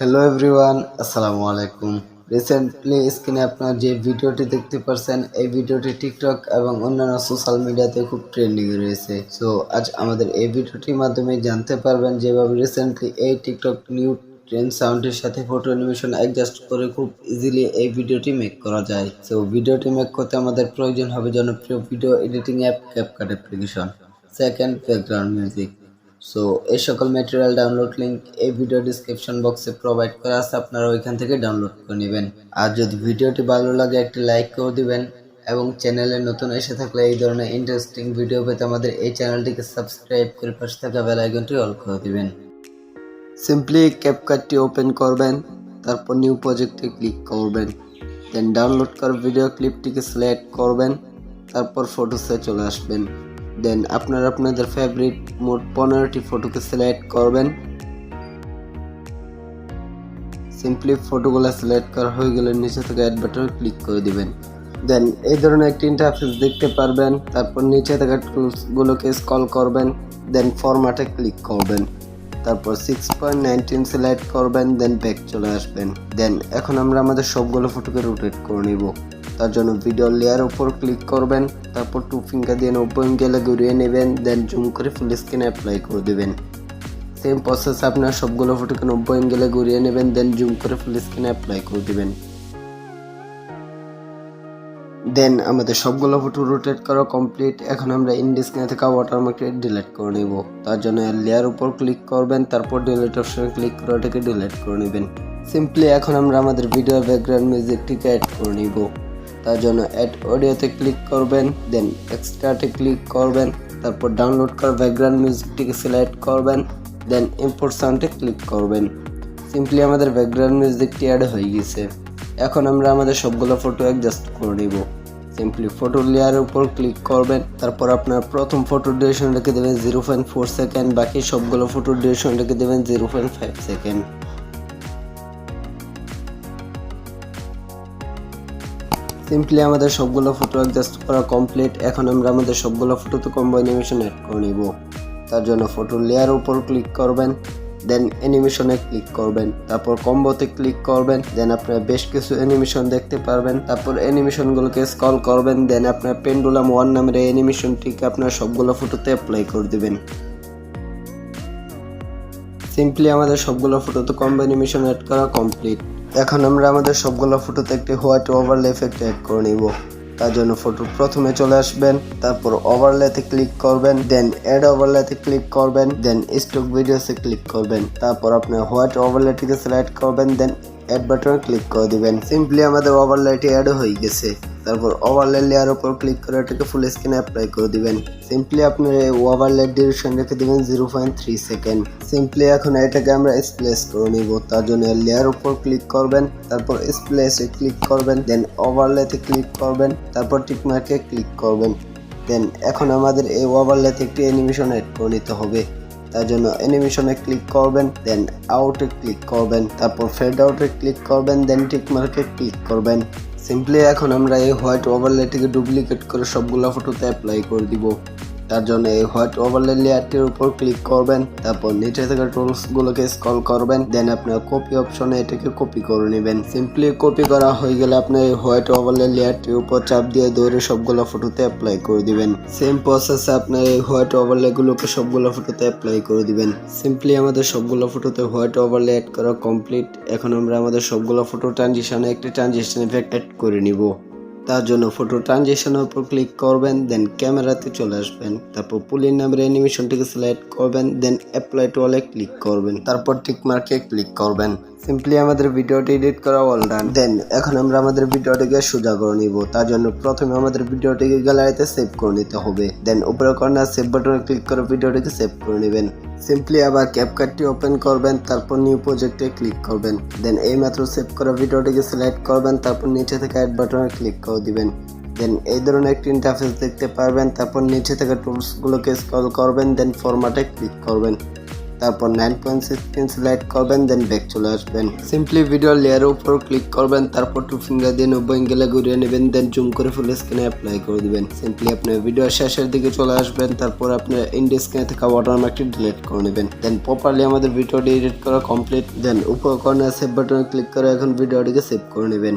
Hello everyone, আসসালামু আলাইকুম। Recently স্ক্রিনে আপনারা যে ভিডিওটি দেখতে পাচ্ছেন, এই ভিডিওটি টিকটক এবং অন্যান্য সোশ্যাল মিডিয়াতে খুব ট্রেন্ডিং রয়েছে। সো আজ আমাদের এই ভিডিওটির মাধ্যমে জানতে পারবেন যেভাবে রিসেন্টলি এই টিকটক নিউ ট্রেন্ড সাউন্ডের সাথে ফটো অ্যানিমেশন অ্যাডজাস্ট করে খুব ইজিলি এই ভিডিওটি মেক করা যায়। সো ভিডিওটি মেক করতে আমাদের প্রয়োজন হবে জনপ্রিয় video editing app CapCut application. Second, background music. So এই সকল ম্যাটেরিয়াল ডাউনলোড লিঙ্ক এই ভিডিও ডিসক্রিপশন বক্সে প্রোভাইড করা আছে, আপনারা ওইখান থেকে ডাউনলোড করে নেবেন। আর যদি ভিডিওটি ভালো লাগে একটি লাইক করে দিবেন এবং চ্যানেলে নতুন এসে থাকলে এই ধরনের ইন্টারেস্টিং ভিডিও পেতে আমাদের এই চ্যানেলটিকে সাবস্ক্রাইব করে পাশে থাকা বেল আইকনটি অল করে দিবেন। সিম্পলি ক্যাপকাটটি ওপেন করবেন, তারপর নিউ প্রজেক্টে ক্লিক করবেন, দেন ডাউনলোড করা ভিডিও ক্লিপটিকে সিলেক্ট করবেন, তারপর ফটোসে চলে আসবেন। দেন আপনারা আপনাদের ফেভারিট মোট 15টি ফটোকে সিলেক্ট করবেন। সিম্পলি ফটোগুলো সিলেক্ট করা হয়ে গেলে নিচে থেকে অ্যাড বাটনে ক্লিক করে দিবেন। দেন এই ধরনের একটি ইন্টারফেস দেখতে পারবেন। তারপর নিচে থেকে টুলসগুলোকে স্ক্রল করবেন, দেন ফরম্যাটে ক্লিক করবেন, তারপর 6.19 সিলেক্ট করবেন, দেন ব্যাক চলে আসবেন। দেন এখন আমরা আমাদের সবগুলো ফটোকে রোটেট করে নিব। তার জন্য ভিডিও লেয়ার উপর ক্লিক করবেন, তারপর 2 ফিঙ্গার দিয়ে 90 অ্যাঙ্গেলে ঘুরিয়ে নেবেন, দেন জুম করে ফুল স্ক্রিনে অ্যাপ্লাই করে দেবেন। সেম প্রসেস আপনার সবগুলো ফটোকে 90 অ্যাঙ্গেলে ঘুরিয়ে নেবেন, দেন জুম করে ফুল স্ক্রিনে অ্যাপ্লাই করে দিবেন। দেন আমাদের সবগুলো ফটো রোটেট করা কমপ্লিট। এখন আমরা ইনডিসপ্লে থেকে ওয়াটারমার্কটি ডিলিট করে নেব। তার জন্য লেয়ার উপর ক্লিক করবেন, তারপর ডিলিট অপশনে ক্লিক করে ওটাকে ডিলিট করে নেবেন। সিম্পলি এখন আমরা আমাদের ভিডিও ব্যাকগ্রাউন্ড মিউজিকটিকে অ্যাড করে নিব। তার জন্য অ্যাড অডিওতে ক্লিক করবেন, দেন এক্সট্রাতে ক্লিক করবেন, তারপর ডাউনলোড করা ব্যাকগ্রাউন্ড মিউজিকটিকে সিলেক্ট করবেন, দেন ইম্পোর্ট সাউন্ডে ক্লিক করবেন। সিম্পলি আমাদের ব্যাকগ্রাউন্ড মিউজিকটি অ্যাড হয়ে গেছে। এখন আমরা আমাদের সবগুলো ফটো অ্যাডজাস্ট করে নিব। সিম্পলি ফটো লেয়ারের উপর ক্লিক করবেন, তারপর আপনার প্রথম ফটো ডিউরেশন রেখে দেবেন 0.4 সেকেন্ড, বাকি সবগুলো ফটো ডিউরেশন রেখে দেবেন 0.5 সেকেন্ড। সিম্পলি আমাদের সবগুলো ফটো অ্যাডজাস্ট করা কমপ্লিট। এখন আমরা আমাদের সবগুলো ফটোতে কম্বো অ্যানিমেশন অ্যাড করে নিব। তার জন্য ফটো লেয়ার উপর ক্লিক করবেন, দেন অ্যানিমেশনে ক্লিক করবেন, তারপর কম্বোতে ক্লিক করবেন, দেন আপনারা বেশ কিছু অ্যানিমেশন দেখতে পারবেন। তারপর অ্যানিমেশনগুলোকে স্ক্রল করবেন, দেন আপনার পেন্ডুলাম 1 নামের এই অ্যানিমেশনটিকে আপনার সবগুলো ফটোতে অ্যাপ্লাই করে দিবেন। সিম্পলি আমাদের সবগুলো ফটোতে কম্বো অ্যানিমেশন অ্যাড করা কমপ্লিট। এখন আমরা আমাদের সবগুলো ফটোতে একটি হোয়াইট ওভারলে এফেক্ট অ্যাড করে নিব। তার জন্য ফটো প্রথমে চলে আসবেন, তারপর ওভারলেতে ক্লিক করবেন, দেন অ্যাড ওভারলেতে ক্লিক করবেন, দেন স্টক ভিডিওসে ক্লিক করবেন, তারপর আপনার হোয়াইট ওভারলেটিকে সিলেক্ট করবেন, দেন অ্যাড বাটনে ক্লিক করে দিবেন। সিম্পলি আমাদের ওভারলেটি অ্যাড হয়ে গেছে। তারপর ওভারলে লেয়ার উপর ক্লিক করে এটাকে ফুল স্ক্রিনে অ্যাপ্লাই করে দিবেন। সিম্পলি আপনার এই ওভারলে ডিউরেশন রেখে দিবেন 0.3 সেকেন্ড। সিম্পলি এখন এটাকে আমরা স্প্লেস করে নিব। তার জন্য লেয়ার উপর ক্লিক করবেন, তারপর স্প্লেসে ক্লিক করবেন, দেন ওভারলেতে ক্লিক করবেন, তারপর টিকমার্কে ক্লিক করবেন। দেন এখন আমাদের এই ওভারলেতে একটি অ্যানিমেশন অ্যাড করে নিতে হবে। তার জন্য অ্যানিমেশনে ক্লিক করবেন, দেন আউটে ক্লিক করবেন, তারপর ফেড আউটে ক্লিক করবেন, দেন টিকমার্কে ক্লিক করবেন। সিম্পলি এখন আমরা এই হোয়াইট ওভারলেটিকে ডুপ্লিকেট করে সবগুলো ফটোতে অ্যাপ্লাই করে দিব। তার জন্য এই হোয়াইট ওভারলে লেয়ারটির উপর ক্লিক করবেন, তারপর নিচে থেকে টুলসগুলোকে স্ক্রল করবেন, দেন আপনার কপি অপশনে এটাকে কপি করে নেবেন। সিম্পলি কপি করা হয়ে গেলে আপনি এই হোয়াইট ওভারলে লেয়ারটির উপর চাপ দিয়ে ধরে সবগুলো ফটোতে অ্যাপ্লাই করে দিবেন। সেম প্রসেসে আপনার এই হোয়াইট ওভারলেগুলোকে সবগুলো ফটোতে অ্যাপ্লাই করে দিবেন। সিম্পলি আমাদের সবগুলো ফটোতে হোয়াইট ওভারলে অ্যাড করা কমপ্লিট। এখন আমরা আমাদের সবগুলো ফটো ট্রানজিশনে একটি ট্রানজিশন ইফেক্ট অ্যাড করে নিব। তার জন্য ফটো ট্রানজিশনের উপর ক্লিক করবেন, দেন ক্যামেরাতে চলে আসবেন, তারপর পুলিন নামের অ্যানিমেশনটিকে সিলেক্ট করবেন, দেন অ্যাপ্লাই টু অলে ক্লিক করবেন, তারপর টিক মার্কে ক্লিক করবেন। সিম্পলি আমাদের ভিডিওটি এডিট করা অল ডান। দেন এখন আমরা আমাদের ভিডিওটিকে সোজা করে নিব। তার জন্য প্রথমে আমাদের ভিডিওটিকে গ্যালারিতে সেভ করে নিতে হবে, দেন উপরে কর্নার সেভ বাটনে ক্লিক করে ভিডিওটিকে সেভ করে নেবেন। সিম্পলি আবার ক্যাপকাটটি ওপেন করবেন, তারপর নিউ প্রজেক্টে ক্লিক করবেন, দেন এই মাত্র সেভ করা ভিডিওটিকে সিলেক্ট করবেন, তারপর নিচে থেকে অ্যাড বাটনে ক্লিক করে দিবেন। দেন এই ধরনের একটি ইন্টারফেস দেখতে পারবেন। তারপর নিচে থেকে টুলসগুলোকে স্ক্রল করবেন, দেন ফরম্যাটে ক্লিক করবেন, তারপর 9.16 সিলেক্ট করবেন, দেন ব্যাক চলে আসবেন। সিম্পলি ভিডিও লেয়ারের উপর ক্লিক করবেন, তারপর 2 ফিঙ্গার দিয়ে 90 অ্যাঙ্গেলে ঘুরিয়ে নেবেন, দেন জুম করে ফুল স্ক্রিনে অ্যাপ্লাই করে দিবেন। সিম্পলি আপনার ভিডিও শেষের দিকে চলে আসবেন, তারপর আপনার ইন্ডি স্ক্রিনে থাকা ওয়াটারমার্কটি ডিলিট করে নেবেন। দেন প্রপারলি আমাদের ভিডিওটি এডিট করা কমপ্লিট। দেন উপর কর্নার সেভ বাটনে ক্লিক করে এখন ভিডিওটিকে সেভ করে নেবেন।